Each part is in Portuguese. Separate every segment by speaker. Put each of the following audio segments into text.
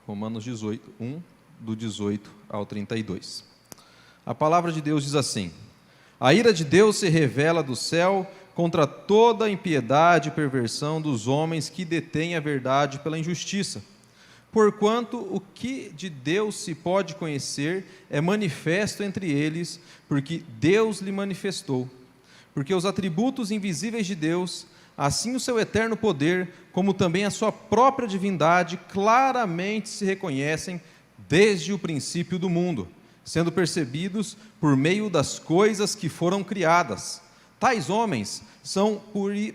Speaker 1: Romanos 18, 1, do 18 ao 32. A palavra de Deus diz assim: a ira de Deus se revela do céu contra toda a impiedade e perversão dos homens que detêm a verdade pela injustiça. Porquanto o que de Deus se pode conhecer é manifesto entre eles, porque Deus lhe manifestou. Porque os atributos invisíveis de Deus, assim o seu eterno poder, como também a sua própria divindade, claramente se reconhecem desde o princípio do mundo, sendo percebidos por meio das coisas que foram criadas. Tais homens são,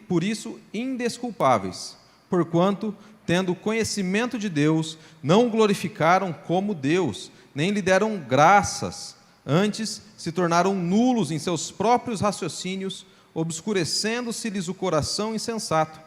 Speaker 1: por isso, indesculpáveis, porquanto, tendo conhecimento de Deus, não o glorificaram como Deus, nem lhe deram graças, antes se tornaram nulos em seus próprios raciocínios, obscurecendo-se-lhes o coração insensato,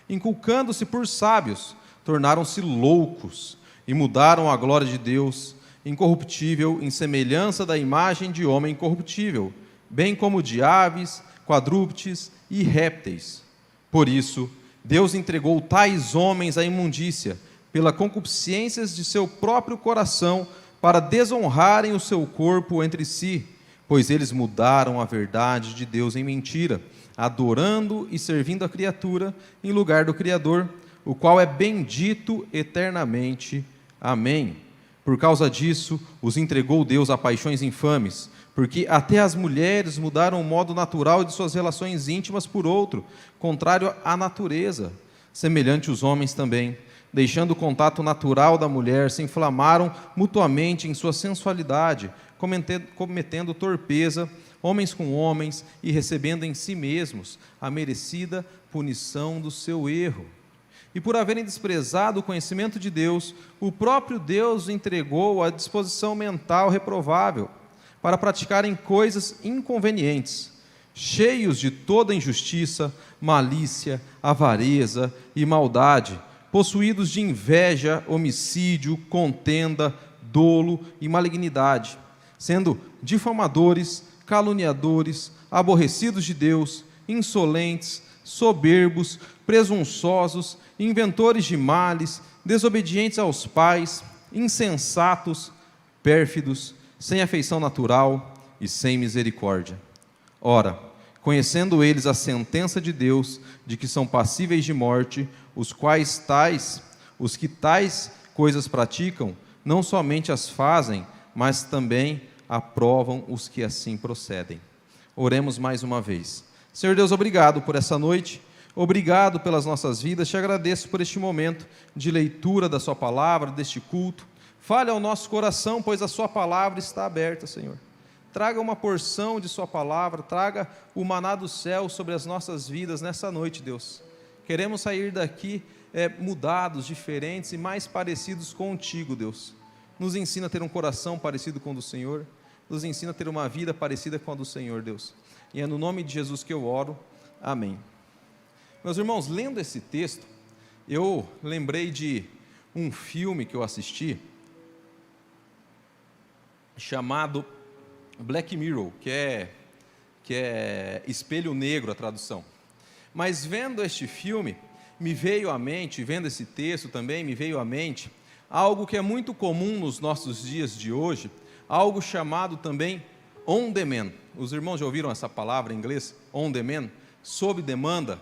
Speaker 1: inculcando-se por sábios, tornaram-se loucos, e mudaram a glória de Deus, incorruptível, em semelhança da imagem de homem corruptível, bem como de aves, quadrúpedes e répteis. Por isso, Deus entregou tais homens à imundícia, pela concupiscências de seu próprio coração, para desonrarem o seu corpo entre si, pois eles mudaram a verdade de Deus em mentira, adorando e servindo a criatura em lugar do Criador, o qual é bendito eternamente. Amém. Por causa disso, os entregou Deus a paixões infames, porque até as mulheres mudaram o modo natural de suas relações íntimas por outro, contrário à natureza. Semelhante os homens também, deixando o contato natural da mulher, se inflamaram mutuamente em sua sensualidade, cometendo torpeza, homens com homens, e recebendo em si mesmos a merecida punição do seu erro. E por haverem desprezado o conhecimento de Deus, o próprio Deus entregou à disposição mental reprovável, para praticarem coisas inconvenientes, cheios de toda injustiça, malícia, avareza e maldade, possuídos de inveja, homicídio, contenda, dolo e malignidade, sendo difamadores, caluniadores, aborrecidos de Deus, insolentes, soberbos, presunçosos, inventores de males, desobedientes aos pais, insensatos, pérfidos, sem afeição natural e sem misericórdia. Ora, conhecendo eles a sentença de Deus, de que são passíveis de morte, os que tais coisas praticam, não somente as fazem, mas também aprovam os que assim procedem. Oremos mais uma vez. Senhor Deus, obrigado por essa noite, obrigado pelas nossas vidas, te agradeço por este momento de leitura da sua palavra, deste culto. Fale ao nosso coração, pois a sua palavra está aberta, Senhor. Traga uma porção de sua palavra, traga o maná do céu sobre as nossas vidas nessa noite, Deus. Queremos sair daqui mudados, diferentes e mais parecidos contigo, Deus. Nos ensina a ter um coração parecido com o do Senhor, nos ensina a ter uma vida parecida com a do Senhor, Deus. E é no nome de Jesus que eu oro. Amém. Meus irmãos, lendo esse texto, eu lembrei de um filme que eu assisti, chamado Black Mirror, que é Espelho Negro, a tradução. Mas vendo este filme, me veio à mente, vendo esse texto também, me veio à mente algo que é muito comum nos nossos dias de hoje, algo chamado também on demand. Os irmãos já ouviram essa palavra em inglês? On demand, sob demanda,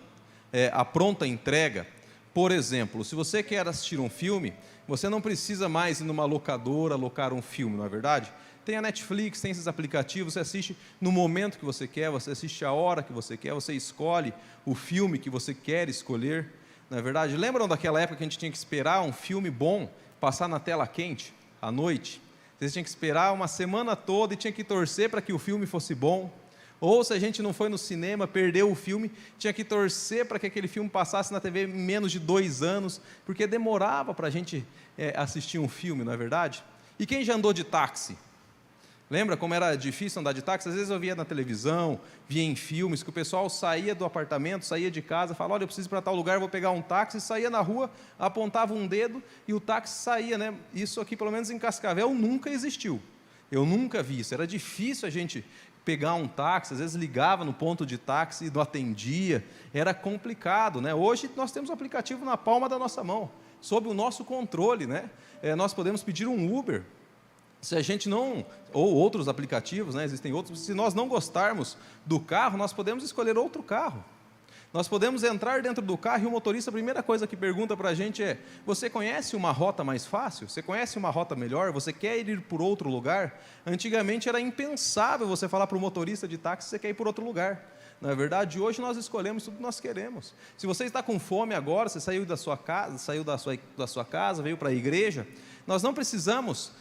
Speaker 1: a pronta entrega. Por exemplo, se você quer assistir um filme, você não precisa mais ir numa locadora alocar um filme, não é verdade? Tem a Netflix, tem esses aplicativos, você assiste no momento que você quer, você assiste a hora que você quer, você escolhe o filme que você quer escolher, não é verdade? Lembram daquela época que a gente tinha que esperar um filme bom passar na tela quente, à noite? Você tinha que esperar uma semana toda e tinha que torcer para que o filme fosse bom. Ou se a gente não foi no cinema, perdeu o filme, tinha que torcer para que aquele filme passasse na TV em menos de 2 anos, porque demorava para a gente assistir um filme, não é verdade? E quem já andou de táxi? Lembra como era difícil andar de táxi? Às vezes eu via na televisão, via em filmes, que o pessoal saía do apartamento, saía de casa, falava, olha, eu preciso ir para tal lugar, vou pegar um táxi, saía na rua, apontava um dedo e o táxi saía, né? Isso aqui, pelo menos em Cascavel, nunca existiu. Eu nunca vi isso, era difícil a gente pegar um táxi, às vezes ligava no ponto de táxi e não atendia, era complicado, né? Hoje nós temos o aplicativo na palma da nossa mão, sob o nosso controle, né? Nós podemos pedir um Uber, se a gente não, ou outros aplicativos, né? Existem outros, se nós não gostarmos do carro, nós podemos escolher outro carro. Nós podemos entrar dentro do carro e o motorista, a primeira coisa que pergunta para a gente é: você conhece uma rota mais fácil? Você conhece uma rota melhor? Você quer ir por outro lugar? Antigamente era impensável você falar para o motorista de táxi que você quer ir por outro lugar. Não é verdade? Hoje nós escolhemos tudo que nós queremos. Se você está com fome agora, você saiu da sua casa, veio para a igreja, nós não precisamos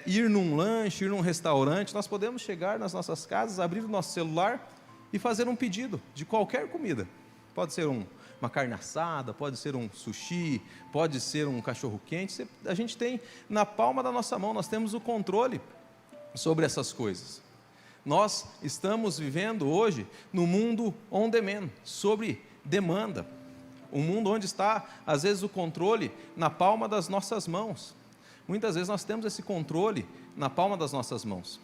Speaker 1: ir num lanche, ir num restaurante, nós podemos chegar nas nossas casas, abrir o nosso celular e fazer um pedido de qualquer comida. Pode ser uma carne assada, pode ser um sushi, pode ser um cachorro-quente. A gente tem na palma da nossa mão, nós temos o controle sobre essas coisas. Nós estamos vivendo hoje no mundo on demand, sobre demanda. Um mundo onde está, às vezes, o controle na palma das nossas mãos. Muitas vezes nós temos esse controle na palma das nossas mãos.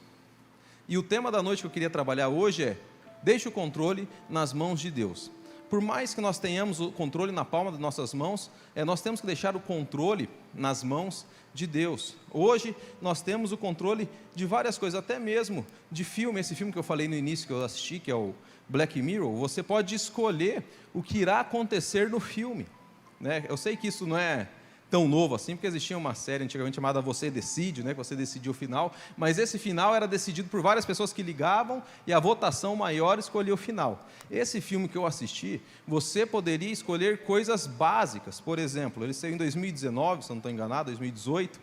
Speaker 1: E o tema da noite que eu queria trabalhar hoje é: deixe o controle nas mãos de Deus. Por mais que nós tenhamos o controle na palma das nossas mãos, nós temos que deixar o controle nas mãos de Deus. Hoje nós temos o controle de várias coisas, até mesmo de filme. Esse filme que eu falei no início, que eu assisti, que é o Black Mirror, você pode escolher o que irá acontecer no filme, né? Eu sei que isso não é tão novo assim, porque existia uma série antigamente chamada Você Decide, né, que você decidia o final, mas esse final era decidido por várias pessoas que ligavam e a votação maior escolhia o final. Esse filme que eu assisti, você poderia escolher coisas básicas. Por exemplo, ele saiu em 2019, se eu não estou enganado, 2018.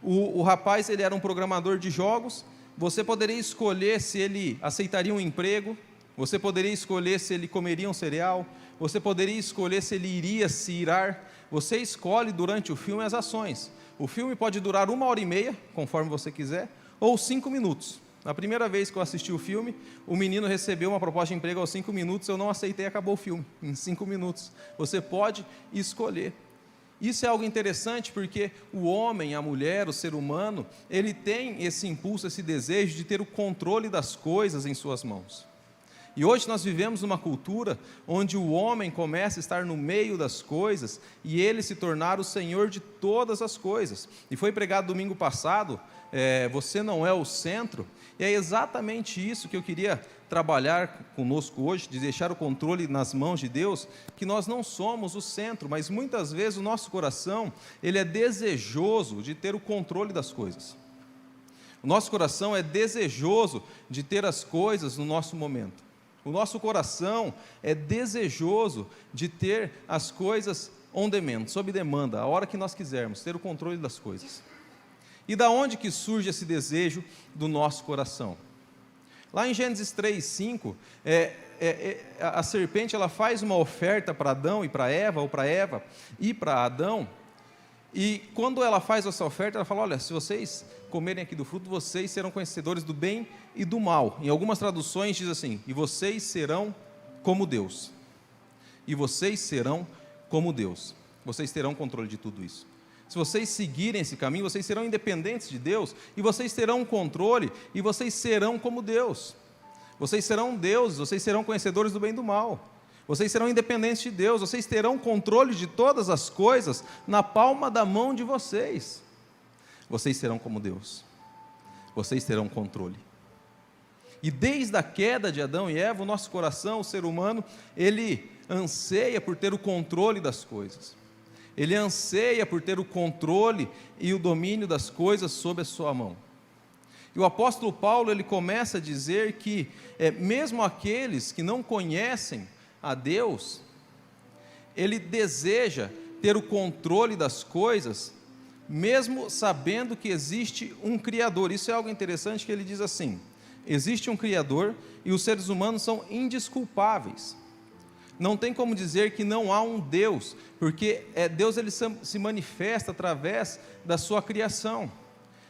Speaker 1: O rapaz, ele era um programador de jogos. Você poderia escolher se ele aceitaria um emprego, você poderia escolher se ele comeria um cereal, você poderia escolher se ele iria se irar. Você escolhe durante o filme as ações. O filme pode durar 1h30, conforme você quiser, ou 5 minutos. Na primeira vez que eu assisti o filme, o menino recebeu uma proposta de emprego aos 5 minutos, eu não aceitei e acabou o filme, em 5 minutos. Você pode escolher. Isso é algo interessante porque o homem, a mulher, o ser humano, ele tem esse impulso, esse desejo de ter o controle das coisas em suas mãos. E hoje nós vivemos numa cultura onde o homem começa a estar no meio das coisas e ele se tornar o Senhor de todas as coisas. E foi pregado domingo passado, você não é o centro, e é exatamente isso que eu queria trabalhar conosco hoje, de deixar o controle nas mãos de Deus, que nós não somos o centro, mas muitas vezes o nosso coração, ele é desejoso de ter o controle das coisas. O nosso coração é desejoso de ter as coisas no nosso momento. O nosso coração é desejoso de ter as coisas on demand, sob demanda, a hora que nós quisermos, ter o controle das coisas. E da onde que surge esse desejo do nosso coração? Lá em Gênesis 3:5, a serpente ela faz uma oferta para Adão e para Eva, ou para Eva e para Adão, e quando ela faz essa oferta, ela fala: olha, se vocês comerem aqui do fruto, vocês serão conhecedores do bem e do mal. Em algumas traduções diz assim: e vocês serão como Deus. E vocês serão como Deus. Vocês terão controle de tudo isso. Se vocês seguirem esse caminho, vocês serão independentes de Deus, e vocês terão controle, e vocês serão como Deus. Vocês serão deuses, vocês serão conhecedores do bem e do mal. Vocês serão independentes de Deus, vocês terão controle de todas as coisas na palma da mão de vocês. Vocês serão como Deus. Vocês terão controle. E desde a queda de Adão e Eva, o nosso coração, o ser humano, ele anseia por ter o controle das coisas. Ele anseia por ter o controle e o domínio das coisas sob a sua mão. E o apóstolo Paulo, ele começa a dizer que, mesmo aqueles que não conhecem a Deus, ele deseja ter o controle das coisas, mesmo sabendo que existe um Criador. Isso é algo interessante, que ele diz assim: existe um Criador e os seres humanos são indesculpáveis. Não tem como dizer que não há um Deus, porque Deus ele se manifesta através da sua criação.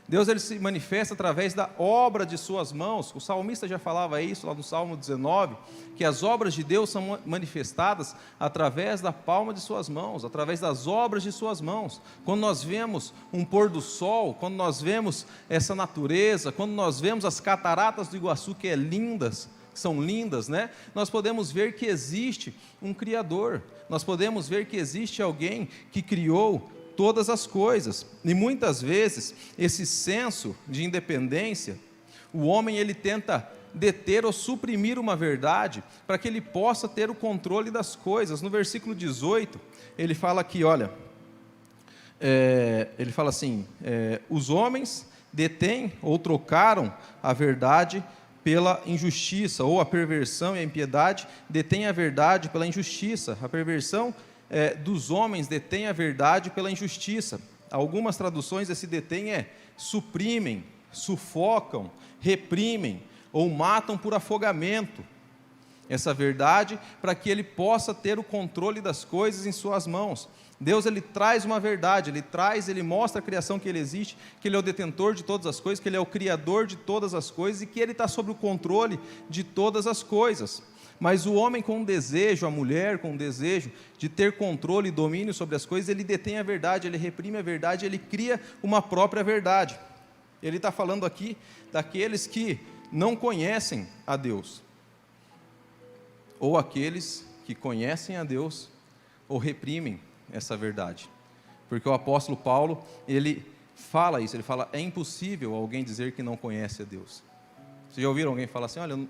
Speaker 1: Deus ele se manifesta através da obra de suas mãos. O salmista já falava isso lá no Salmo 19, que as obras de Deus são manifestadas através da palma de suas mãos, através das obras de suas mãos. Quando nós vemos um pôr do sol, quando nós vemos essa natureza, quando nós vemos as cataratas do Iguaçu, que são lindas, né? Nós podemos ver que existe um Criador, nós podemos ver que existe alguém que criou todas as coisas. E muitas vezes, esse senso de independência, o homem ele tenta deter ou suprimir uma verdade para que ele possa ter o controle das coisas. No versículo 18, ele fala aqui, olha, ele fala assim, os homens detêm ou trocaram a verdade pela injustiça, ou a perversão e a impiedade detêm a verdade pela injustiça. A perversão dos homens detém a verdade pela injustiça. Algumas traduções esse detém suprimem, sufocam, reprimem ou matam por afogamento essa verdade para que ele possa ter o controle das coisas em suas mãos. Deus ele traz uma verdade, ele mostra a criação que ele existe, que ele é o detentor de todas as coisas, que ele é o criador de todas as coisas e que ele está sob o controle de todas as coisas. Mas o homem com desejo, a mulher com desejo de ter controle e domínio sobre as coisas, ele detém a verdade, ele reprime a verdade, ele cria uma própria verdade. Ele está falando aqui daqueles que não conhecem a Deus, ou aqueles que conhecem a Deus, ou reprimem essa verdade. Porque o apóstolo Paulo, ele fala isso, ele fala, é impossível alguém dizer que não conhece a Deus. Vocês já ouviram alguém falar assim, olha,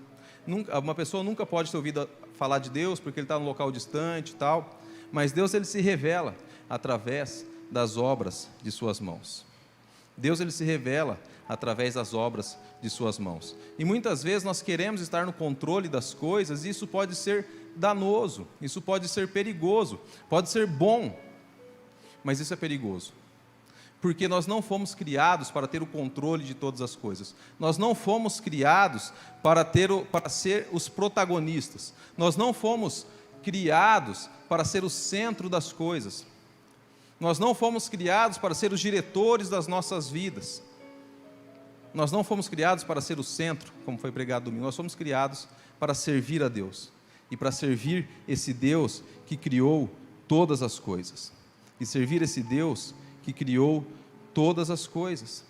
Speaker 1: uma pessoa nunca pode ter ouvido falar de Deus, porque ele está num local distante e tal, mas Deus ele se revela através das obras de suas mãos. Deus ele se revela através das obras de suas mãos. E muitas vezes nós queremos estar no controle das coisas, e isso pode ser danoso, isso pode ser perigoso, pode ser bom, mas isso é perigoso. Porque nós não fomos criados para ter o controle de todas as coisas. Nós não fomos criados para ser os protagonistas. Nós não fomos criados para ser o centro das coisas. Nós não fomos criados para ser os diretores das nossas vidas. Nós não fomos criados para ser o centro, como foi pregado domingo. Nós fomos criados para servir a Deus. E para servir esse Deus que criou todas as coisas. E servir esse Deus que criou todas as coisas.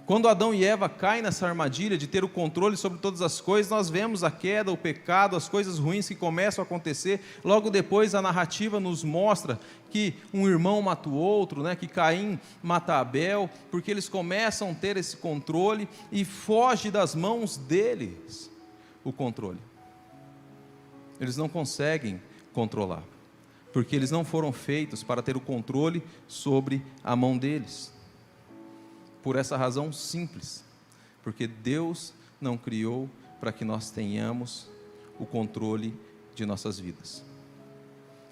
Speaker 1: Quando Adão e Eva caem nessa armadilha de ter o controle sobre todas as coisas, nós vemos a queda, o pecado, as coisas ruins que começam a acontecer. Logo depois a narrativa nos mostra que um irmão mata o outro, que Caim mata Abel, porque eles começam a ter esse controle e foge das mãos deles o controle. Eles não conseguem controlar, porque eles não foram feitos para ter o controle sobre a mão deles. Por essa razão simples, porque Deus não criou para que nós tenhamos o controle de nossas vidas.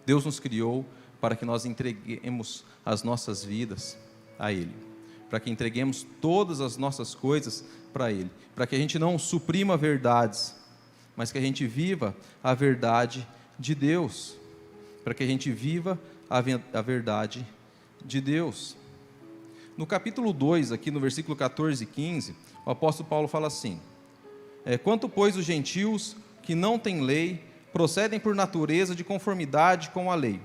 Speaker 1: Deus nos criou para que nós entreguemos as nossas vidas a Ele, para que entreguemos todas as nossas coisas para Ele, para que a gente não suprima verdades, mas que a gente viva a verdade de Deus, para que a gente viva a verdade de Deus. No capítulo 2, aqui no versículo 14 e 15, o apóstolo Paulo fala assim, quanto pois os gentios que não têm lei, procedem por natureza de conformidade com a lei,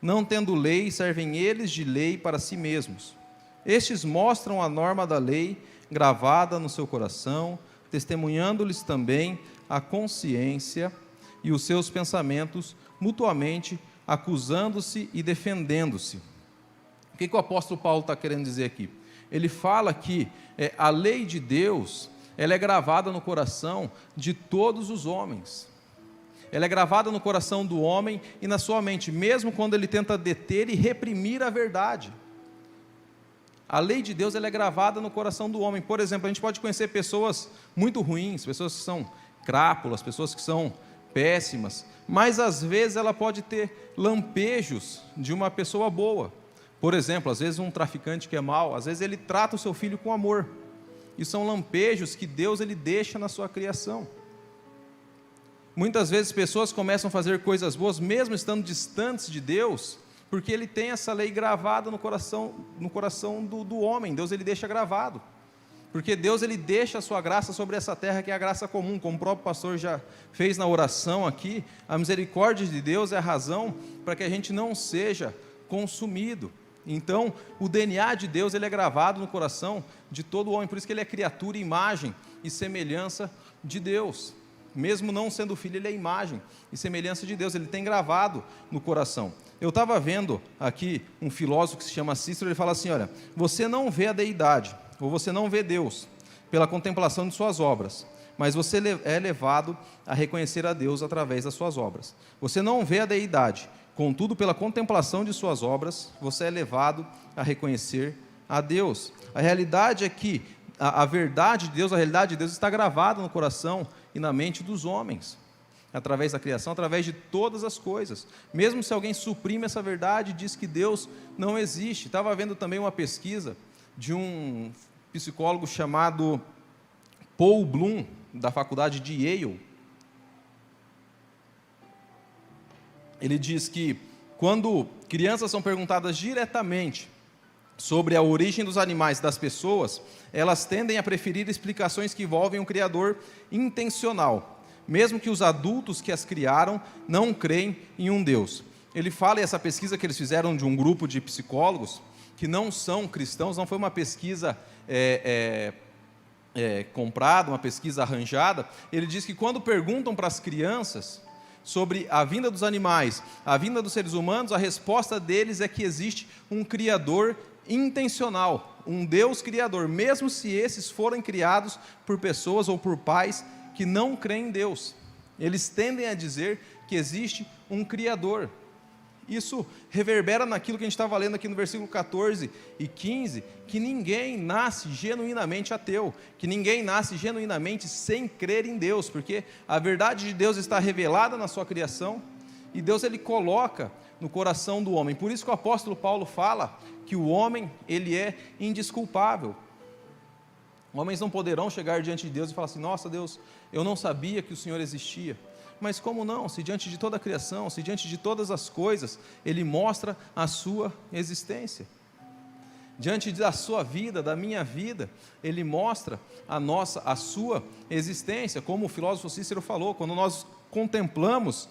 Speaker 1: não tendo lei, servem eles de lei para si mesmos. Estes mostram a norma da lei gravada no seu coração, testemunhando-lhes também a consciência e os seus pensamentos mutuamente, acusando-se e defendendo-se. O que o apóstolo Paulo está querendo dizer aqui? Ele fala que a lei de Deus, ela é gravada no coração de todos os homens. Ela é gravada no coração do homem e na sua mente, mesmo quando ele tenta deter e reprimir a verdade. A lei de Deus ela é gravada no coração do homem. Por exemplo, a gente pode conhecer pessoas muito ruins, pessoas que são crápulas, pessoas que são péssimas, mas às vezes ela pode ter lampejos de uma pessoa boa. Por exemplo, às vezes um traficante que é mau, às vezes ele trata o seu filho com amor. E são lampejos que Deus ele deixa na sua criação. Muitas vezes pessoas começam a fazer coisas boas, mesmo estando distantes de Deus, porque ele tem essa lei gravada no coração do homem. Deus ele deixa gravado. Porque Deus ele deixa a sua graça sobre essa terra, que é a graça comum, como o próprio pastor já fez na oração aqui. A misericórdia de Deus é a razão para que a gente não seja consumido. Então, o DNA de Deus ele é gravado no coração de todo homem, por isso que ele é criatura, imagem e semelhança de Deus. Mesmo não sendo filho, ele é imagem e semelhança de Deus, ele tem gravado no coração. Eu estava vendo aqui um filósofo que se chama Cícero, ele fala assim, olha, você não vê a deidade, ou você não vê Deus, pela contemplação de suas obras, mas você é levado a reconhecer a Deus através das suas obras. Você não vê a deidade, contudo, pela contemplação de suas obras, você é levado a reconhecer a Deus. A realidade é que a verdade de Deus, a realidade de Deus está gravada no coração e na mente dos homens, através da criação, através de todas as coisas. Mesmo se alguém suprime essa verdade, diz que Deus não existe. Estava vendo também uma pesquisa de um psicólogo chamado Paul Bloom, da faculdade de Yale. Ele diz que quando crianças são perguntadas diretamente sobre a origem dos animais e das pessoas, elas tendem a preferir explicações que envolvem um criador intencional, mesmo que os adultos que as criaram não creem em um Deus. Ele fala, e essa pesquisa que eles fizeram de um grupo de psicólogos, que não são cristãos, não foi uma pesquisa comprada, uma pesquisa arranjada. Ele diz que quando perguntam para as crianças sobre a vinda dos animais, a vinda dos seres humanos, a resposta deles é que existe um Criador intencional, um Deus Criador, mesmo se esses forem criados por pessoas ou por pais que não creem em Deus. Eles tendem a dizer que existe um Criador. Isso reverbera naquilo que a gente estava lendo aqui no versículo 14 e 15, que ninguém nasce genuinamente ateu, que ninguém nasce genuinamente sem crer em Deus, porque a verdade de Deus está revelada na sua criação, e Deus ele coloca no coração do homem. Por isso que o apóstolo Paulo fala que o homem ele é indesculpável. Homens não poderão chegar diante de Deus e falar assim, nossa Deus, eu não sabia que o Senhor existia. Mas como não? Se diante de toda a criação, se diante de todas as coisas, Ele mostra a sua existência. Diante da sua vida, da minha vida, Ele mostra a sua existência. Como o filósofo Cícero falou, quando nós contemplamos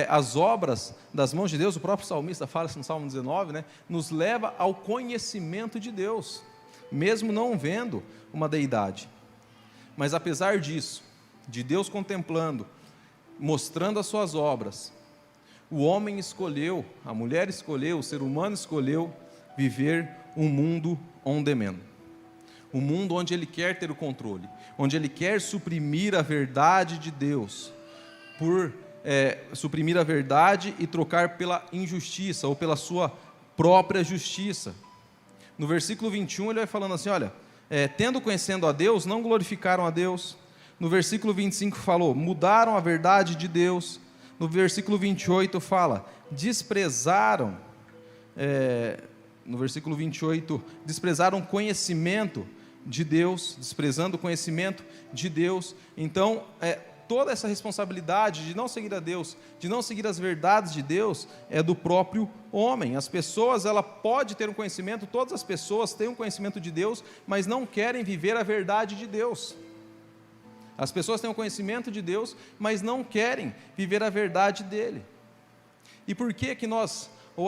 Speaker 1: as obras das mãos de Deus, o próprio salmista fala isso no Salmo 19, né, nos leva ao conhecimento de Deus, mesmo não vendo uma deidade. Mas apesar disso, de Deus contemplando, mostrando as suas obras, o homem escolheu, a mulher escolheu, o ser humano escolheu viver um mundo on demand, um mundo onde ele quer ter o controle, onde ele quer suprimir a verdade de Deus, por suprimir a verdade e trocar pela injustiça, ou pela sua própria justiça. No versículo 21 ele vai falando assim, olha, tendo conhecendo a Deus, não glorificaram a Deus. No versículo 25 falou, mudaram a verdade de Deus. No versículo 28 fala, desprezaram, no versículo 28, desprezaram o conhecimento de Deus, desprezando o conhecimento de Deus. Então, toda essa responsabilidade de não seguir a Deus, de não seguir as verdades de Deus, é do próprio homem. As pessoas, ela pode ter um conhecimento, todas as pessoas têm um conhecimento de Deus, mas não querem viver a verdade de Deus. As pessoas têm o conhecimento de Deus, mas não querem viver a verdade dele. E por que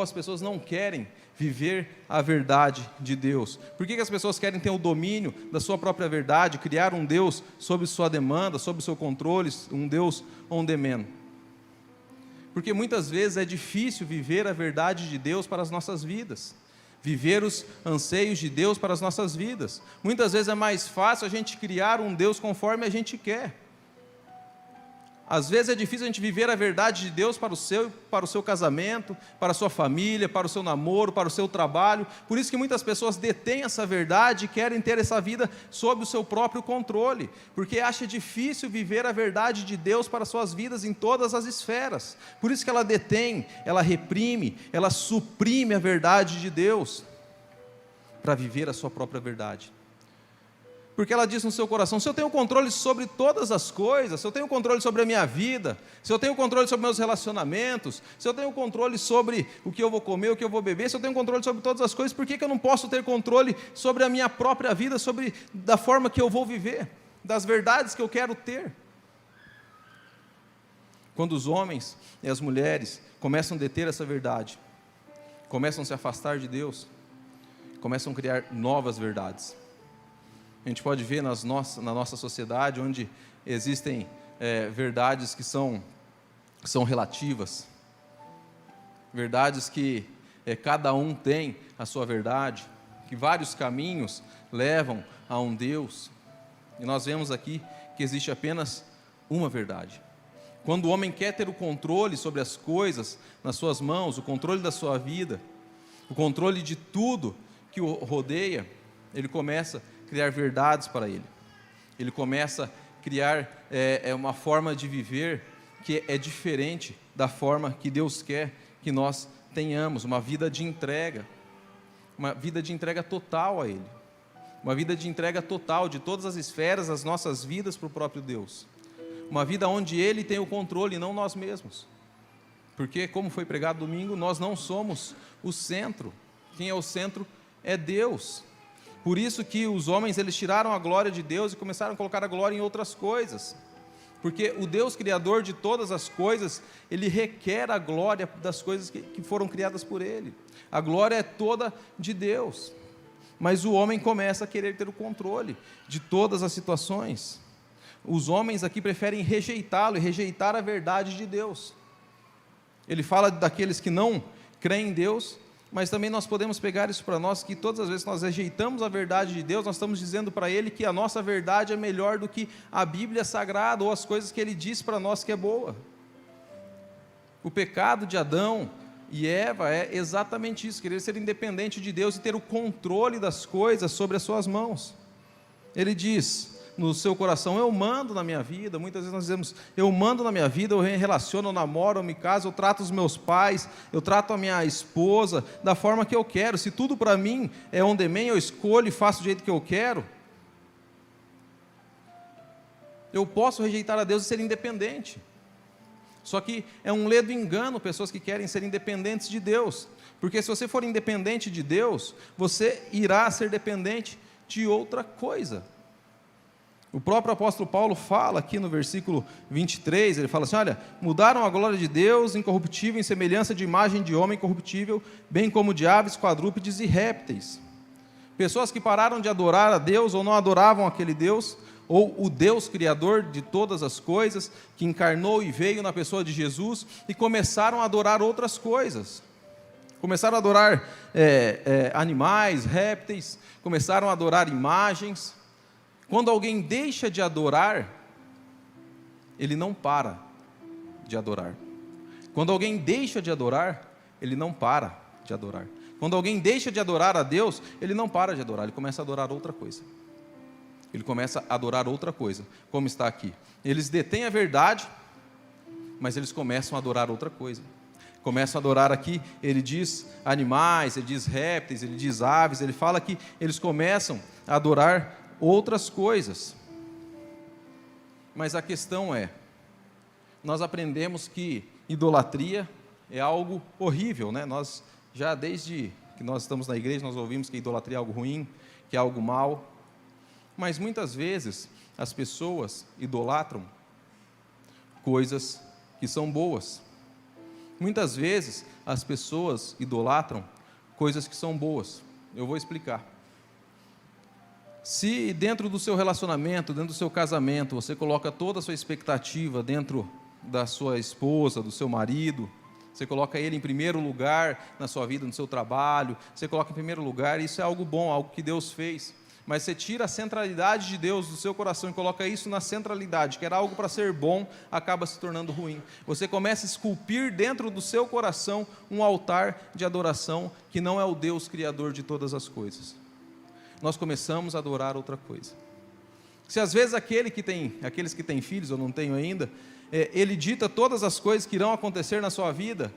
Speaker 1: as pessoas não querem viver a verdade de Deus? Por que as pessoas querem ter o domínio da sua própria verdade, criar um Deus sob sua demanda, sob seu controle, um Deus on demand? Porque muitas vezes é difícil viver a verdade de Deus para as nossas vidas, viver os anseios de Deus para as nossas vidas. Muitas vezes é mais fácil a gente criar um Deus conforme a gente quer. Às vezes é difícil a gente viver a verdade de Deus para o seu casamento, para a sua família, para o seu namoro, para o seu trabalho. Por isso que muitas pessoas detêm essa verdade e querem ter essa vida sob o seu próprio controle, porque acha difícil viver a verdade de Deus para as suas vidas em todas as esferas. Por isso que ela detém, ela reprime, ela suprime a verdade de Deus para viver a sua própria verdade. Porque ela diz no seu coração, se eu tenho controle sobre todas as coisas, se eu tenho controle sobre a minha vida, se eu tenho controle sobre meus relacionamentos, se eu tenho controle sobre o que eu vou comer, o que eu vou beber, se eu tenho controle sobre todas as coisas, por que eu não posso ter controle sobre a minha própria vida, da forma que eu vou viver, das verdades que eu quero ter? Quando os homens e as mulheres começam a deter essa verdade, começam a se afastar de Deus, começam a criar novas verdades. A gente pode ver na nossa sociedade, onde existem verdades que são relativas. verdades que cada um tem a sua verdade, que vários caminhos levam a um Deus, e nós vemos aqui que existe apenas uma verdade. Quando o homem quer ter o controle sobre as coisas nas suas mãos, o controle da sua vida, o controle de tudo que o rodeia, ele começa a criar verdades para ele. Ele começa a criar uma forma de viver que é diferente da forma que Deus quer que nós tenhamos, uma vida de entrega total a Ele, uma vida de entrega total de todas as esferas das nossas vidas para o próprio Deus, uma vida onde Ele tem o controle e não nós mesmos, porque, como foi pregado domingo, nós não somos o centro, quem é o centro é Deus. Por isso que os homens, eles tiraram a glória de Deus e começaram a colocar a glória em outras coisas, porque o Deus criador de todas as coisas, Ele requer a glória das coisas que foram criadas por Ele. A glória é toda de Deus, mas o homem começa a querer ter o controle de todas as situações. Os homens aqui preferem rejeitá-lo e rejeitar a verdade de Deus. Ele fala daqueles que não creem em Deus, mas também nós podemos pegar isso para nós, que todas as vezes que nós rejeitamos a verdade de Deus, nós estamos dizendo para Ele que a nossa verdade é melhor do que a Bíblia Sagrada, ou as coisas que Ele diz para nós que é boa. O pecado de Adão e Eva é exatamente isso, querer ser independente de Deus e ter o controle das coisas sobre as suas mãos. Ele diz no seu coração: eu mando na minha vida. Muitas vezes nós dizemos: eu mando na minha vida, eu relaciono, eu namoro, eu me caso, eu trato os meus pais, eu trato a minha esposa da forma que eu quero. Se tudo para mim é on demand, eu escolho e faço do jeito que eu quero. Eu posso rejeitar a Deus e ser independente. Só que é um ledo engano pessoas que querem ser independentes de Deus, porque se você for independente de Deus, você irá ser dependente de outra coisa. O próprio apóstolo Paulo fala aqui no versículo 23, ele fala assim: olha, mudaram a glória de Deus incorruptível em semelhança de imagem de homem corruptível, bem como de aves, quadrúpedes e répteis. Pessoas que pararam de adorar a Deus, ou não adoravam aquele Deus, ou o Deus criador de todas as coisas, que encarnou e veio na pessoa de Jesus, e começaram a adorar outras coisas. Começaram a adorar animais, répteis, começaram a adorar imagens. Quando alguém deixa de adorar, ele não para de adorar. Quando alguém deixa de adorar, ele não para de adorar. Quando alguém deixa de adorar a Deus, ele não para de adorar, ele começa a adorar outra coisa. Ele começa a adorar outra coisa, como está aqui. Eles detêm a verdade, mas eles começam a adorar outra coisa. Começam a adorar aqui, ele diz animais, ele diz répteis, ele diz aves, ele fala que eles começam a adorar outras coisas. Mas a questão é, nós aprendemos que idolatria é algo horrível, né? Nós já desde que nós estamos na igreja, nós ouvimos que idolatria é algo ruim, que é algo mal. Mas muitas vezes as pessoas idolatram coisas que são boas. Muitas vezes as pessoas idolatram coisas que são boas. Eu vou explicar. Se dentro do seu relacionamento, dentro do seu casamento, você coloca toda a sua expectativa dentro da sua esposa, do seu marido, você coloca ele em primeiro lugar na sua vida, no seu trabalho, você coloca em primeiro lugar, isso é algo bom, algo que Deus fez. Mas você tira a centralidade de Deus do seu coração e coloca isso na centralidade, que era algo para ser bom, acaba se tornando ruim. Você começa a esculpir dentro do seu coração um altar de adoração que não é o Deus criador de todas as coisas. Nós começamos a adorar outra coisa. Se às vezes aqueles que têm filhos, eu não tenho ainda, ele dita todas as coisas que irão acontecer na sua vida.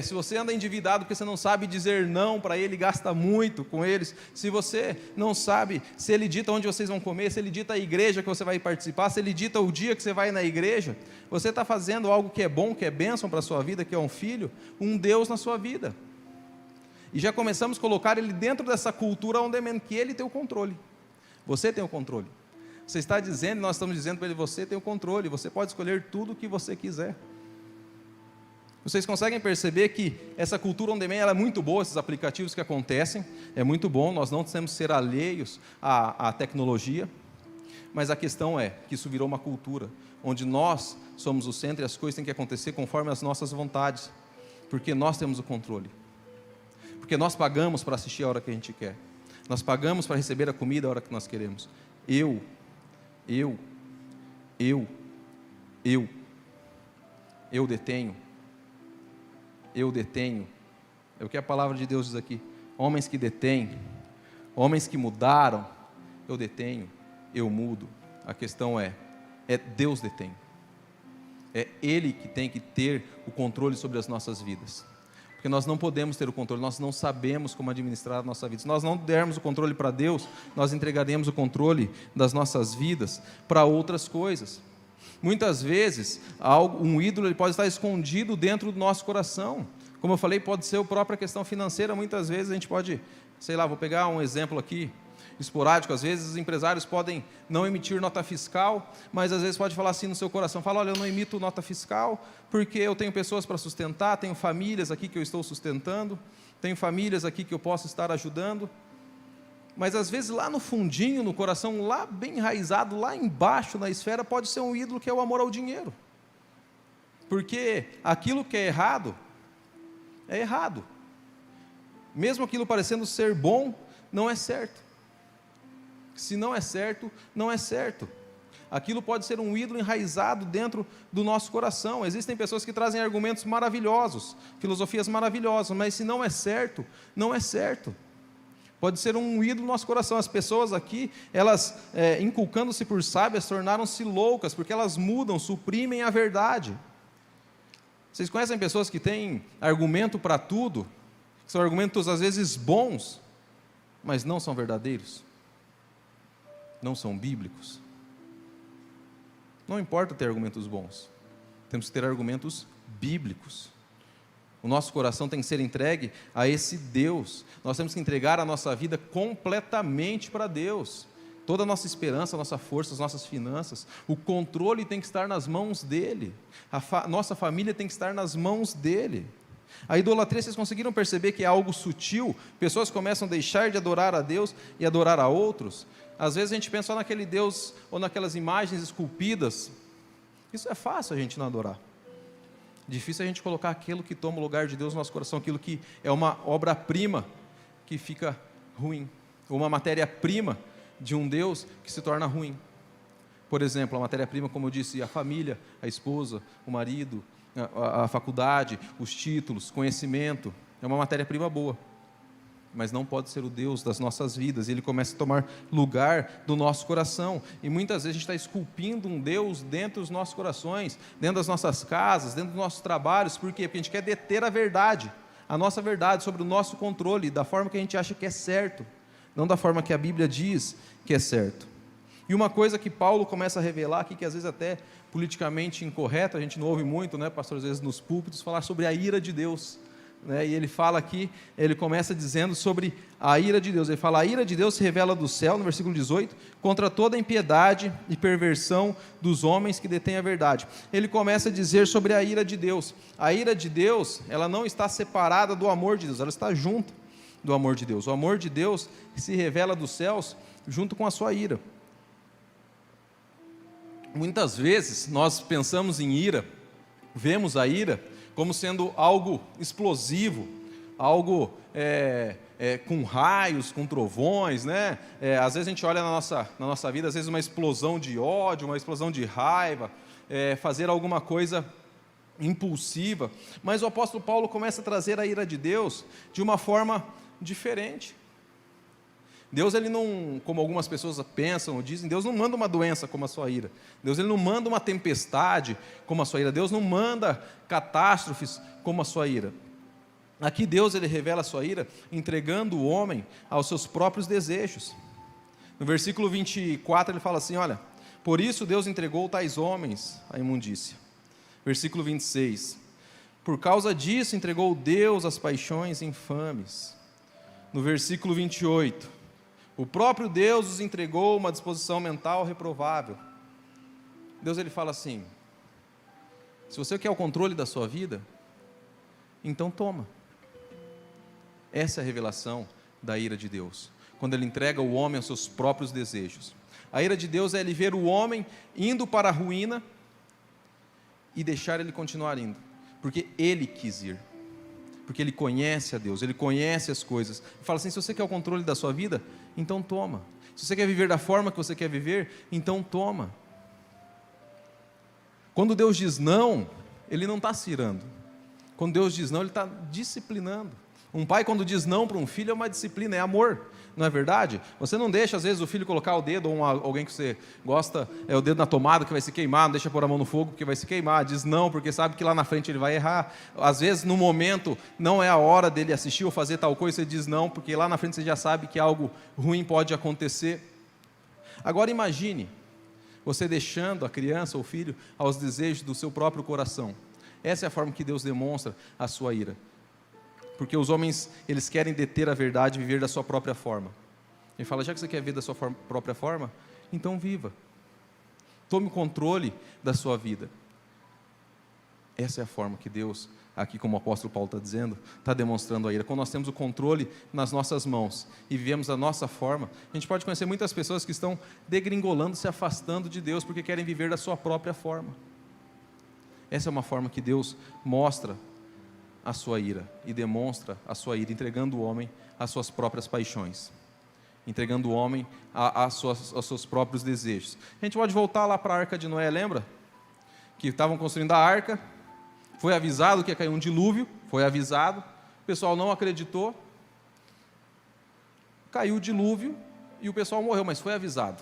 Speaker 1: Se você anda endividado porque você não sabe dizer não para ele, gasta muito com eles. Se você não sabe, se ele dita onde vocês vão comer, se ele dita a igreja que você vai participar, se ele dita o dia que você vai na igreja, você está fazendo algo que é bom, que é bênção para a sua vida, que é um filho, um Deus na sua vida. E já começamos a colocar ele dentro dessa cultura onde que ele tem o controle. Você tem o controle. Você está dizendo, nós estamos dizendo para ele, você tem o controle, você pode escolher tudo o que você quiser. Vocês conseguem perceber que essa cultura on demand ela é muito boa, esses aplicativos que acontecem, é muito bom, nós não temos que ser alheios à tecnologia, mas a questão é que isso virou uma cultura, onde nós somos o centro e as coisas têm que acontecer conforme as nossas vontades. Porque nós temos o controle. Porque nós pagamos para assistir a hora que a gente quer. Nós pagamos para receber a comida a hora que nós queremos. Eu detenho. É o que a palavra de Deus diz aqui. Homens que detêm, homens que mudaram, eu detenho, eu mudo. A questão é Deus detém. É Ele que tem que ter o controle sobre as nossas vidas. Porque nós não podemos ter o controle, nós não sabemos como administrar a nossa vida. Se nós não dermos o controle para Deus, nós entregaremos o controle das nossas vidas para outras coisas. Muitas vezes, um ídolo ele pode estar escondido dentro do nosso coração. Como eu falei, pode ser a própria questão financeira. Muitas vezes a gente pode, vou pegar um exemplo aqui, esporádico. Às vezes os empresários podem não emitir nota fiscal, mas às vezes pode falar assim no seu coração, olha, eu não emito nota fiscal porque eu tenho pessoas para sustentar, tenho famílias aqui que eu estou sustentando, tenho famílias aqui que eu posso estar ajudando. Mas às vezes lá no fundinho, no coração, lá bem enraizado, lá embaixo na esfera, pode ser um ídolo que é o amor ao dinheiro. Porque aquilo que é errado, mesmo aquilo parecendo ser bom, não é certo. Se não é certo, não é certo. Aquilo pode ser um ídolo enraizado dentro do nosso coração. Existem pessoas que trazem argumentos maravilhosos, filosofias maravilhosas, mas se não é certo, não é certo. Pode ser um ídolo no nosso coração. As pessoas aqui, elas inculcando-se por sábias, tornaram-se loucas, porque elas mudam, suprimem a verdade. Vocês conhecem pessoas que têm argumento para tudo, que são argumentos às vezes bons, mas não são verdadeiros? Não são bíblicos? Não importa ter argumentos bons, temos que ter argumentos bíblicos. O nosso coração tem que ser entregue a esse Deus. Nós temos que entregar a nossa vida completamente para Deus. Toda a nossa esperança, a nossa força, as nossas finanças, o controle tem que estar nas mãos dEle. Nossa família tem que estar nas mãos dEle. A idolatria, vocês conseguiram perceber que é algo sutil? Pessoas começam a deixar de adorar a Deus e adorar a outros. Às vezes a gente pensa só naquele Deus ou naquelas imagens esculpidas. Isso é fácil a gente não adorar. Difícil a gente colocar aquilo que toma o lugar de Deus no nosso coração, aquilo que é uma obra-prima que fica ruim, ou uma matéria-prima de um Deus que se torna ruim. Por exemplo, a matéria-prima, como eu disse, a família, a esposa, o marido, a faculdade, os títulos, conhecimento, é uma matéria-prima boa, mas não pode ser o Deus das nossas vidas. Ele começa a tomar lugar do nosso coração, e muitas vezes a gente está esculpindo um Deus dentro dos nossos corações, dentro das nossas casas, dentro dos nossos trabalhos. Por quê? Porque a gente quer deter a nossa verdade sobre o nosso controle, da forma que a gente acha que é certo, não da forma que a Bíblia diz que é certo. E uma coisa que Paulo começa a revelar aqui, que às vezes até politicamente incorreta, a gente não ouve muito, pastor, às vezes nos púlpitos, falar sobre a ira de Deus, e ele fala aqui, ele começa dizendo sobre a ira de Deus. Ele fala: a ira de Deus se revela do céu, no versículo 18, contra toda a impiedade e perversão dos homens que detêm a verdade. Ele começa a dizer sobre a ira de Deus. A ira de Deus, ela não está separada do amor de Deus, ela está junto do amor de Deus. O amor de Deus se revela dos céus junto com a sua ira. Muitas vezes nós pensamos em ira, vemos a ira como sendo algo explosivo, algo com raios, com trovões, às vezes a gente olha na nossa vida, às vezes uma explosão de ódio, uma explosão de raiva, fazer alguma coisa impulsiva, mas o apóstolo Paulo começa a trazer a ira de Deus de uma forma diferente. Deus, ele não, como algumas pessoas pensam ou dizem, Deus não manda uma doença como a sua ira. Deus, ele não manda uma tempestade como a sua ira. Deus não manda catástrofes como a sua ira. Aqui Deus, ele revela a sua ira entregando o homem aos seus próprios desejos. No versículo 24 ele fala assim, olha: por isso Deus entregou tais homens à imundícia. Versículo 26, por causa disso entregou Deus as paixões infames. No versículo 28, o próprio Deus os entregou uma disposição mental reprovável. Deus, ele fala assim: se você quer o controle da sua vida, então toma. Essa é a revelação da ira de Deus, quando ele entrega o homem aos seus próprios desejos. A ira de Deus é ele ver o homem indo para a ruína e deixar ele continuar indo, porque ele quis ir. porque ele conhece a Deus, ele conhece as coisas. Ele fala assim: se você quer o controle da sua vida, então toma. Se você quer viver da forma que você quer viver, então toma. Quando Deus diz não, Ele não está se irando. Quando Deus diz não, Ele está disciplinando. Um pai, quando diz não para um filho, é uma disciplina, é amor. Não é verdade? Você não deixa, às vezes, o filho colocar o dedo, ou alguém que você gosta, o dedo na tomada que vai se queimar, não deixa pôr a mão no fogo porque vai se queimar. Diz não, porque sabe que lá na frente ele vai errar. Às vezes, no momento, não é a hora dele assistir ou fazer tal coisa, você diz não, porque lá na frente você já sabe que algo ruim pode acontecer. Agora imagine, você deixando a criança ou o filho aos desejos do seu próprio coração. Essa é a forma que Deus demonstra a sua ira. Porque os homens, eles querem deter a verdade e viver da sua própria forma. Ele fala: já que você quer viver da sua própria forma, então viva. Tome o controle da sua vida. Essa é a forma que Deus, aqui como o apóstolo Paulo está dizendo, está demonstrando a ira. Quando nós temos o controle nas nossas mãos e vivemos da nossa forma, a gente pode conhecer muitas pessoas que estão degringolando, se afastando de Deus, porque querem viver da sua própria forma. Essa é uma forma que Deus mostra a sua ira e demonstra a sua ira, entregando o homem às suas próprias paixões, entregando o homem aos seus próprios desejos. A gente pode voltar lá para a Arca de Noé, lembra? Que estavam construindo a arca, foi avisado que ia cair um dilúvio, foi avisado, o pessoal não acreditou, caiu o dilúvio e o pessoal morreu, mas foi avisado.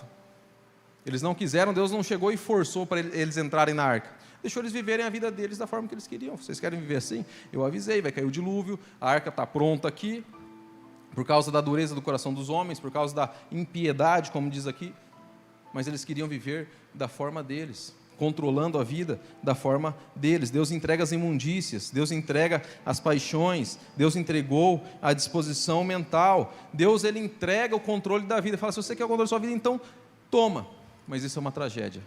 Speaker 1: Eles não quiseram, Deus não chegou e forçou para eles entrarem na arca. Deixou eles viverem a vida deles da forma que eles queriam. Vocês querem viver assim? Eu avisei, vai cair o dilúvio, a arca está pronta aqui, por causa da dureza do coração dos homens, por causa da impiedade, como diz aqui, mas eles queriam viver da forma deles, controlando a vida da forma deles. Deus entrega as imundícias, Deus entrega as paixões, Deus entregou a disposição mental, Deus, Ele entrega o controle da vida. Fala: se você quer o controle da sua vida, então toma. Mas isso é uma tragédia.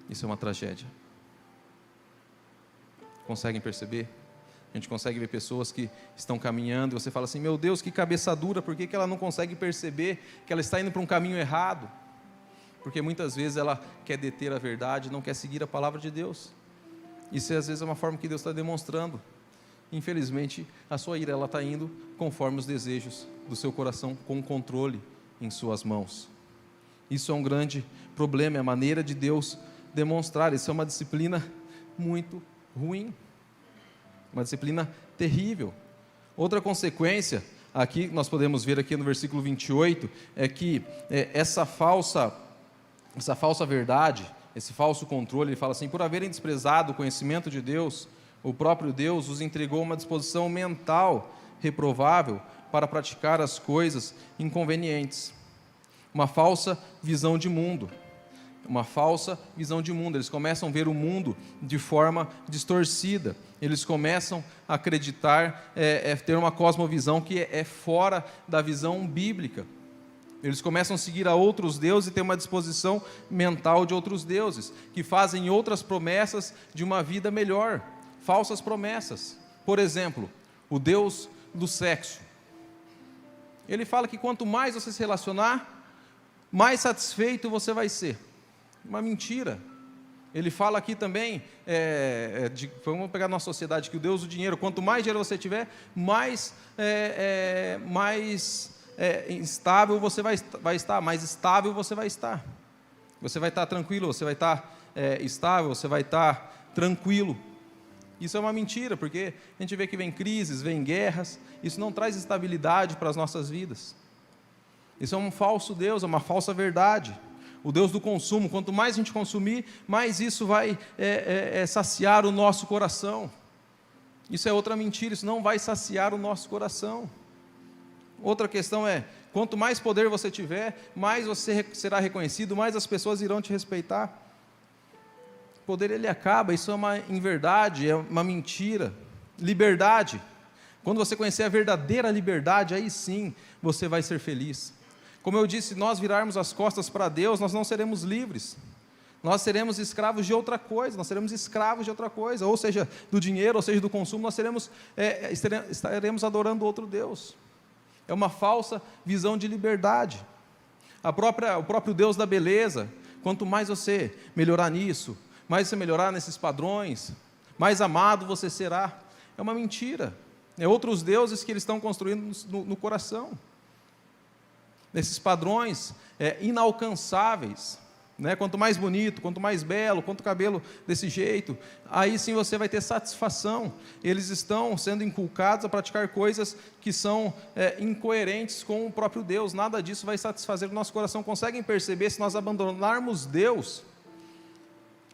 Speaker 1: Isso é uma tragédia. Conseguem perceber? A gente consegue ver pessoas que estão caminhando e você fala assim: meu Deus, que cabeça dura, por que ela não consegue perceber que ela está indo para um caminho errado? Porque muitas vezes ela quer deter a verdade, não quer seguir a palavra de Deus. Isso às vezes é uma forma que Deus está demonstrando. Infelizmente, a sua ira está indo conforme os desejos do seu coração, com o controle em suas mãos. Isso é um grande problema, é a maneira de Deus demonstrar. Isso é uma disciplina muito ruim, uma disciplina terrível. Outra consequência, aqui nós podemos ver aqui no versículo 28, é que essa falsa verdade, esse falso controle, ele fala assim: por haverem desprezado o conhecimento de Deus, o próprio Deus os entregou uma disposição mental reprovável para praticar as coisas inconvenientes. Uma falsa visão de mundo. Uma falsa visão de mundo. Eles começam a ver o mundo de forma distorcida. Eles começam a acreditar, ter uma cosmovisão que é fora da visão bíblica. Eles começam a seguir a outros deuses e ter uma disposição mental de outros deuses, que fazem outras promessas de uma vida melhor. Falsas promessas. Por exemplo, o Deus do sexo. Ele fala que quanto mais você se relacionar, mais satisfeito você vai ser. Uma mentira. Ele fala aqui também, vamos pegar na nossa sociedade, que o Deus do dinheiro, quanto mais dinheiro você tiver, mais instável você vai estar, mais estável você vai estar. Você vai estar tranquilo, você vai estar estável, você vai estar tranquilo. Isso é uma mentira, porque a gente vê que vem crises, vem guerras, isso não traz estabilidade para as nossas vidas. Isso é um falso Deus, é uma falsa verdade. O Deus do consumo, quanto mais a gente consumir, mais isso vai saciar o nosso coração. Isso é outra mentira, isso não vai saciar o nosso coração. Outra questão é, quanto mais poder você tiver, mais você será reconhecido, mais as pessoas irão te respeitar. O poder, ele acaba, isso é uma inverdade, é uma mentira. Liberdade, quando você conhecer a verdadeira liberdade, aí sim você vai ser feliz. Como eu disse, se nós virarmos as costas para Deus, nós não seremos livres. Nós seremos escravos de outra coisa, ou seja, do dinheiro, ou seja, do consumo, nós estaremos adorando outro Deus. É uma falsa visão de liberdade. O próprio Deus da beleza, quanto mais você melhorar nisso, mais você melhorar nesses padrões, mais amado você será. é uma mentira. É outros deuses que eles estão construindo no coração. Nesses padrões inalcançáveis. Né? Quanto mais bonito, quanto mais belo, quanto cabelo desse jeito, aí sim você vai ter satisfação. Eles estão sendo inculcados a praticar coisas que são incoerentes com o próprio Deus. Nada disso vai satisfazer o nosso coração. Conseguem perceber? Se nós abandonarmos Deus,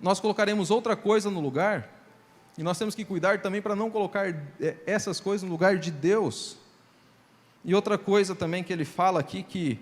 Speaker 1: nós colocaremos outra coisa no lugar, e nós temos que cuidar também para não colocar essas coisas no lugar de Deus. E outra coisa também que ele fala aqui, que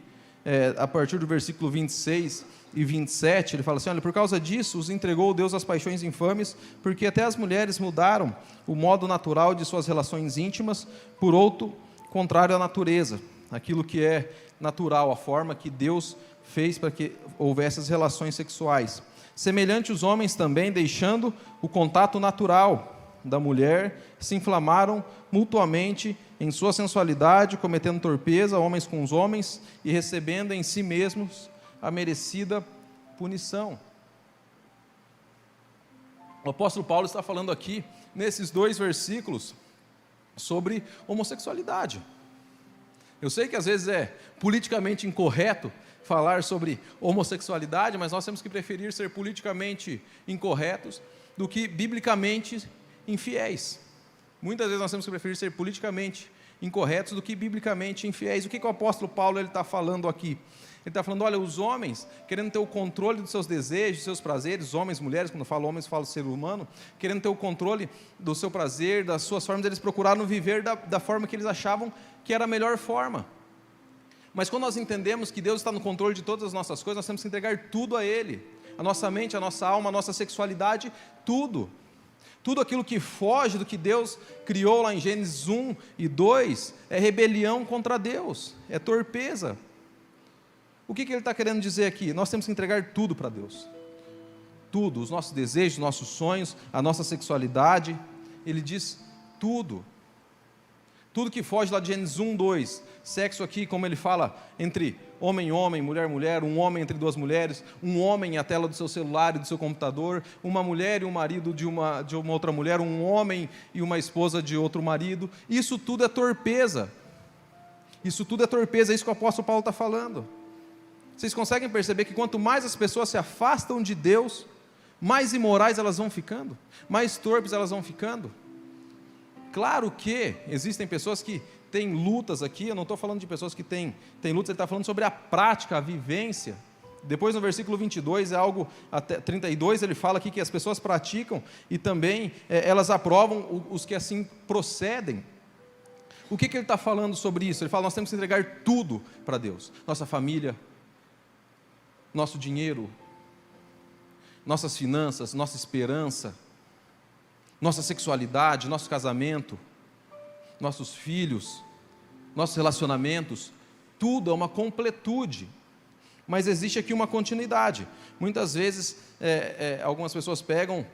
Speaker 1: a partir do versículo 26 e 27, ele fala assim: olha, por causa disso os entregou Deus às paixões infames, porque até as mulheres mudaram o modo natural de suas relações íntimas por outro contrário à natureza, aquilo que é natural, a forma que Deus fez para que houvesse as relações sexuais. Semelhante os homens também, deixando o contato natural da mulher, se inflamaram mutuamente em sua sensualidade, cometendo torpeza, homens com os homens, e recebendo em si mesmos a merecida punição. O apóstolo Paulo está falando aqui, nesses 2 versículos, sobre homossexualidade. Eu sei que às vezes é politicamente incorreto falar sobre homossexualidade, mas nós temos que preferir ser politicamente incorretos do que biblicamente infiéis. Muitas vezes nós temos que preferir ser politicamente incorretos do que biblicamente infiéis. O que o apóstolo Paulo está falando aqui? Ele está falando, olha, os homens querendo ter o controle dos seus desejos, dos seus prazeres, homens, mulheres, quando eu falo homens, eu falo ser humano, querendo ter o controle do seu prazer, das suas formas, eles procuraram viver da forma que eles achavam que era a melhor forma. Mas quando nós entendemos que Deus está no controle de todas as nossas coisas, nós temos que entregar tudo a Ele. A nossa mente, a nossa alma, a nossa sexualidade, tudo. Tudo aquilo que foge do que Deus criou lá em Gênesis 1 e 2 é rebelião contra Deus, é torpeza. O que ele está querendo dizer aqui? Nós temos que entregar tudo para Deus. Tudo, os nossos desejos, os nossos sonhos, a nossa sexualidade. Ele diz tudo. Tudo que foge lá de Gênesis 1, 2, sexo aqui, como ele fala, entre homem e homem, mulher e mulher, um homem entre 2 mulheres, um homem e a tela do seu celular e do seu computador, uma mulher e um marido de uma outra mulher, um homem e uma esposa de outro marido. Isso tudo é torpeza. Isso tudo é torpeza, é isso que o apóstolo Paulo está falando. Vocês conseguem perceber que quanto mais as pessoas se afastam de Deus, mais imorais elas vão ficando, mais torpes elas vão ficando? Claro que existem pessoas que têm lutas aqui, eu não estou falando de pessoas que têm lutas, ele está falando sobre a prática, a vivência. Depois no versículo 22, até 32, ele fala aqui que as pessoas praticam e também elas aprovam os que assim procedem. O que ele está falando sobre isso? Ele fala, nós temos que entregar tudo para Deus, nossa família, nosso dinheiro, nossas finanças, nossa esperança, nossa sexualidade, nosso casamento, nossos filhos, nossos relacionamentos, tudo é uma completude, mas existe aqui uma continuidade. Muitas vezes, algumas pessoas pegam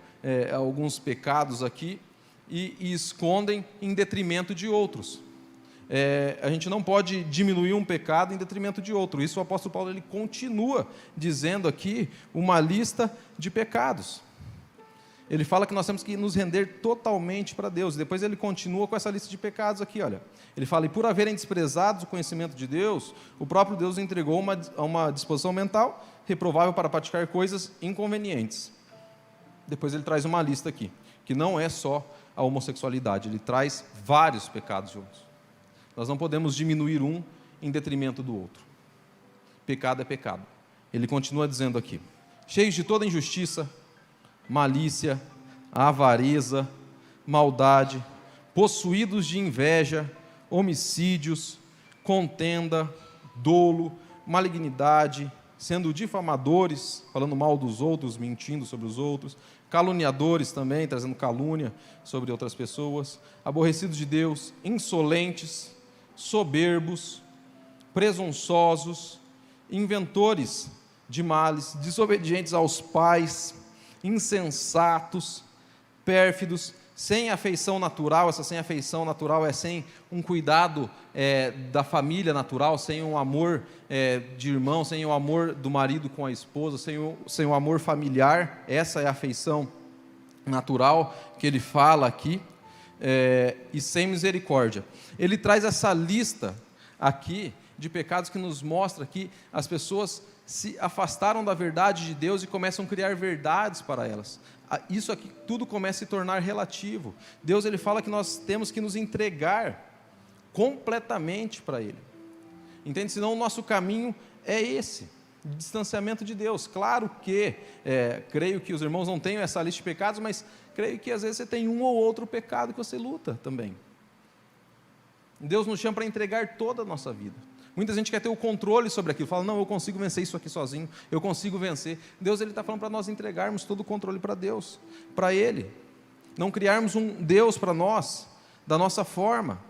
Speaker 1: alguns pecados aqui e escondem em detrimento de outros. A gente não pode diminuir um pecado em detrimento de outro. Isso o apóstolo Paulo ele continua dizendo aqui uma lista de pecados. Ele fala que nós temos que nos render totalmente para Deus. Depois ele continua com essa lista de pecados aqui, olha. Ele fala, e por haverem desprezado o conhecimento de Deus, o próprio Deus entregou uma disposição mental reprovável para praticar coisas inconvenientes. Depois ele traz uma lista aqui, que não é só a homossexualidade, ele traz vários pecados juntos. Nós não podemos diminuir um em detrimento do outro. Pecado é pecado. Ele continua dizendo aqui, cheios de toda injustiça, malícia, avareza, maldade, possuídos de inveja, homicídios, contenda, dolo, malignidade, sendo difamadores, falando mal dos outros, mentindo sobre os outros, caluniadores também, trazendo calúnia sobre outras pessoas, aborrecidos de Deus, insolentes, soberbos, presunçosos, inventores de males, desobedientes aos pais, insensatos, pérfidos, sem afeição natural. Essa sem afeição natural é sem um cuidado da família natural, sem um amor de irmão, sem o amor do marido com a esposa, sem o amor familiar. Essa é a afeição natural que ele fala aqui. e sem misericórdia. Ele traz essa lista aqui de pecados que nos mostra que as pessoas se afastaram da verdade de Deus e começam a criar verdades para elas. Isso aqui tudo começa a se tornar relativo. Deus, ele fala que nós temos que nos entregar completamente para Ele. Entende? Senão o nosso caminho é esse, de distanciamento de Deus. Claro que, creio que os irmãos não tenham essa lista de pecados, mas creio que às vezes você tem um ou outro pecado que você luta também. Deus nos chama para entregar toda a nossa vida. Muita gente quer ter o controle sobre aquilo, fala, não, eu consigo vencer isso aqui sozinho, eu consigo vencer. Deus, ele está falando para nós entregarmos todo o controle para Deus, para Ele. Não criarmos um Deus para nós, da nossa forma.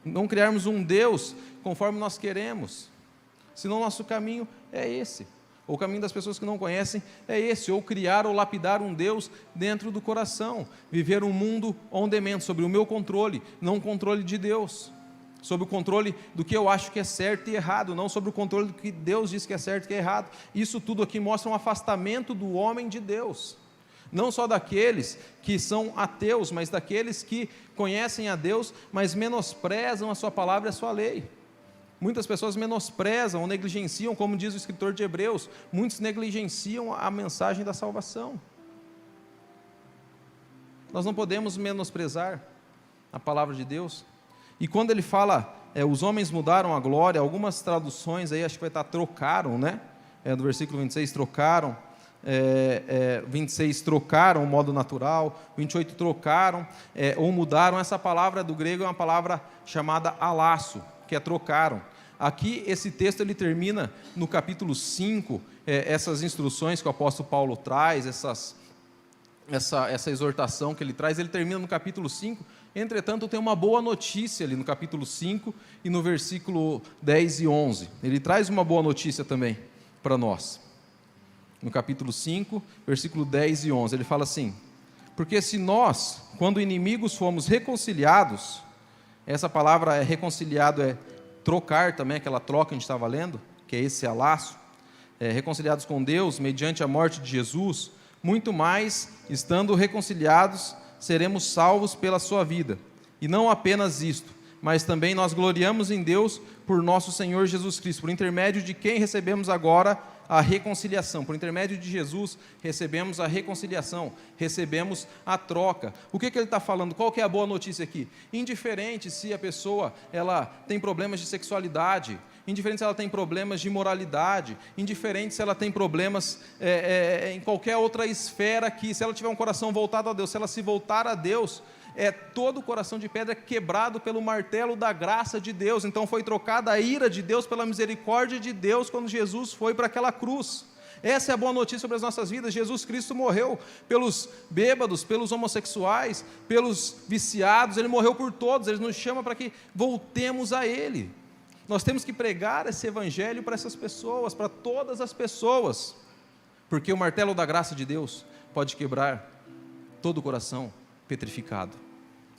Speaker 1: Não criarmos um Deus conforme nós queremos. Senão o nosso caminho é esse. Ou o caminho das pessoas que não conhecem é esse, ou criar ou lapidar um Deus dentro do coração. Viver um mundo on demand, sobre o meu controle, não o controle de Deus. Sobre o controle do que eu acho que é certo e errado, não sobre o controle do que Deus diz que é certo e que é errado. Isso tudo aqui mostra um afastamento do homem de Deus. Não só daqueles que são ateus, mas daqueles que conhecem a Deus, mas menosprezam a sua palavra e a sua lei. Muitas pessoas menosprezam ou negligenciam, como diz o escritor de Hebreus, muitos negligenciam a mensagem da salvação. Nós não podemos menosprezar a palavra de Deus. E quando ele fala, os homens mudaram a glória, algumas traduções aí, acho que vai estar trocaram, né? No versículo 26, trocaram, 26, trocaram o modo natural, 28, trocaram, ou mudaram. Essa palavra do grego é uma palavra chamada alasso, que é trocaram. Aqui, esse texto, ele termina no capítulo 5, essas instruções que o apóstolo Paulo traz, essa exortação que ele traz, ele termina no capítulo 5, entretanto tem uma boa notícia ali no capítulo 5 e no versículo 10 e 11, ele traz uma boa notícia também para nós, no capítulo 5, versículo 10 e 11, ele fala assim, porque se nós, quando inimigos fomos reconciliados, essa palavra reconciliado é trocar também, aquela troca que a gente estava lendo, que é esse alaço, reconciliados com Deus, mediante a morte de Jesus, muito mais, estando reconciliados, seremos salvos pela sua vida. E não apenas isto, mas também nós gloriamos em Deus por nosso Senhor Jesus Cristo, por intermédio de quem recebemos agora a reconciliação. Por intermédio de Jesus, recebemos a reconciliação, recebemos a troca. O que ele está falando? Qual que é a boa notícia aqui? Indiferente se a pessoa ela tem problemas de sexualidade, indiferente se ela tem problemas de moralidade, indiferente se ela tem problemas em qualquer outra esfera aqui, se ela tiver um coração voltado a Deus, se ela se voltar a Deus, todo o coração de pedra é quebrado pelo martelo da graça de Deus. Então foi trocada a ira de Deus pela misericórdia de Deus quando Jesus foi para aquela cruz. Essa é a boa notícia sobre as nossas vidas. Jesus Cristo morreu pelos bêbados, pelos homossexuais, pelos viciados, Ele morreu por todos. Ele nos chama para que voltemos a Ele. Nós temos que pregar esse evangelho para essas pessoas, para todas as pessoas, porque o martelo da graça de Deus pode quebrar todo o coração petrificado.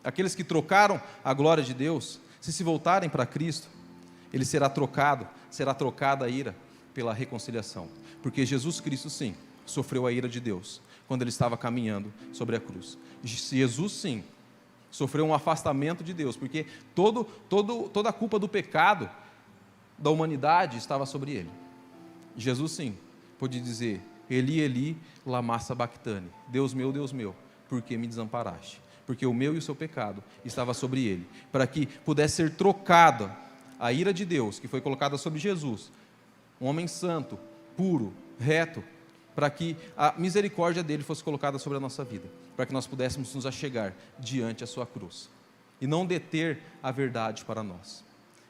Speaker 1: Aqueles que trocaram a glória de Deus, se voltarem para Cristo, ele será trocada a ira pela reconciliação, porque Jesus Cristo sim, sofreu a ira de Deus, quando ele estava caminhando sobre a cruz. Jesus sim, sofreu um afastamento de Deus, porque toda a culpa do pecado da humanidade estava sobre ele. Jesus sim, pôde dizer, Eli, Eli, lama sabachthani, Deus meu, por que me desamparaste? Porque o meu e o seu pecado estava sobre ele, para que pudesse ser trocada a ira de Deus, que foi colocada sobre Jesus, um homem santo, puro, reto, para que a misericórdia dele fosse colocada sobre a nossa vida, para que nós pudéssemos nos achegar diante a sua cruz, e não deter a verdade para nós,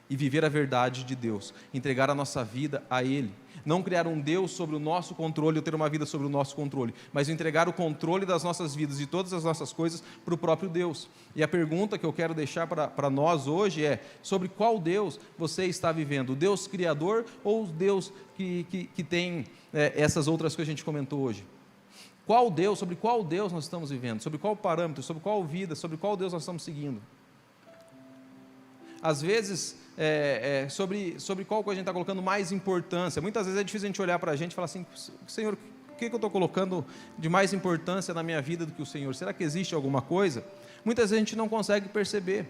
Speaker 1: e viver a verdade de Deus, entregar a nossa vida a Ele, não criar um Deus sobre o nosso controle, ou ter uma vida sobre o nosso controle, mas entregar o controle das nossas vidas e todas as nossas coisas para o próprio Deus. E a pergunta que eu quero deixar para nós hoje é, sobre qual Deus você está vivendo? O Deus Criador ou o Deus que tem essas outras coisas que a gente comentou hoje? Sobre qual Deus nós estamos vivendo? Sobre qual parâmetro? Sobre qual vida? Sobre qual Deus nós estamos seguindo? Às vezes, sobre qual coisa a gente está colocando mais importância. Muitas vezes é difícil a gente olhar para a gente e falar assim, Senhor, o que eu estou colocando de mais importância na minha vida do que o Senhor? Será que existe alguma coisa? Muitas vezes a gente não consegue perceber.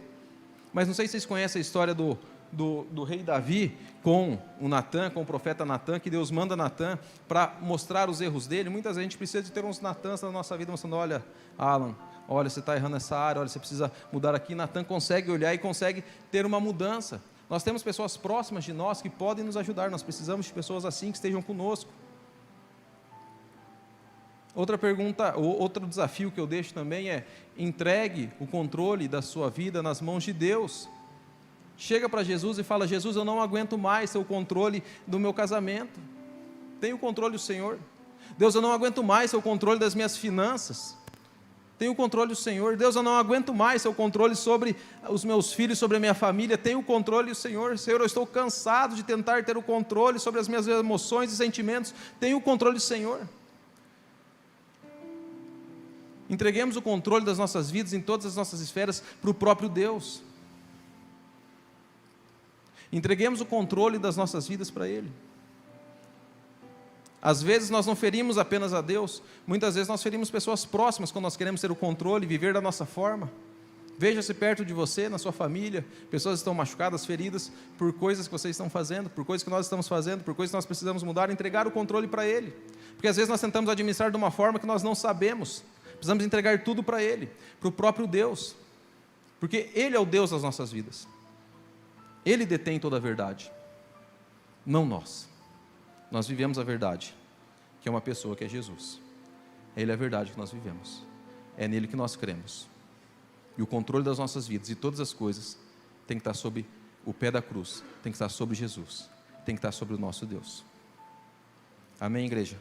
Speaker 1: Mas não sei se vocês conhecem a história do rei Davi com o Natã, com o profeta Natã, que Deus manda Natã para mostrar os erros dele. Muitas vezes a gente precisa de ter uns Natãs na nossa vida, mostrando: olha, Alan, olha, você está errando nessa área, olha, você precisa mudar aqui. Natã consegue olhar e consegue ter uma mudança. Nós temos pessoas próximas de nós que podem nos ajudar, nós precisamos de pessoas assim que estejam conosco. Outra pergunta, outro desafio que eu deixo também é: entregue o controle da sua vida nas mãos de Deus. Chega para Jesus e fala: Jesus, eu não aguento mais ter o controle do meu casamento. Tem o controle do Senhor. Deus, eu não aguento mais ter o controle das minhas finanças. Tem o controle do Senhor. Deus, eu não aguento mais ter o controle sobre os meus filhos, sobre a minha família. Tem o controle do Senhor. Senhor, eu estou cansado de tentar ter o controle sobre as minhas emoções e sentimentos. Tem o controle do Senhor. Entreguemos o controle das nossas vidas em todas as nossas esferas para o próprio Deus. Entreguemos o controle das nossas vidas para Ele. Às vezes nós não ferimos apenas a Deus, muitas vezes nós ferimos pessoas próximas quando nós queremos ter o controle, viver da nossa forma. Veja-se perto de você, na sua família, pessoas estão machucadas, feridas, por coisas que vocês estão fazendo, por coisas que nós estamos fazendo, por coisas que nós precisamos mudar, entregar o controle para Ele. Porque às vezes nós tentamos administrar de uma forma que nós não sabemos. Precisamos entregar tudo para Ele, para o próprio Deus, porque Ele é o Deus das nossas vidas. Ele detém toda a verdade, não nós. Nós vivemos a verdade, que é uma pessoa, que é Jesus. Ele é a verdade que nós vivemos, é nele que nós cremos. E o controle das nossas vidas e todas as coisas tem que estar sob o pé da cruz, tem que estar sobre Jesus, tem que estar sobre o nosso Deus. Amém, igreja?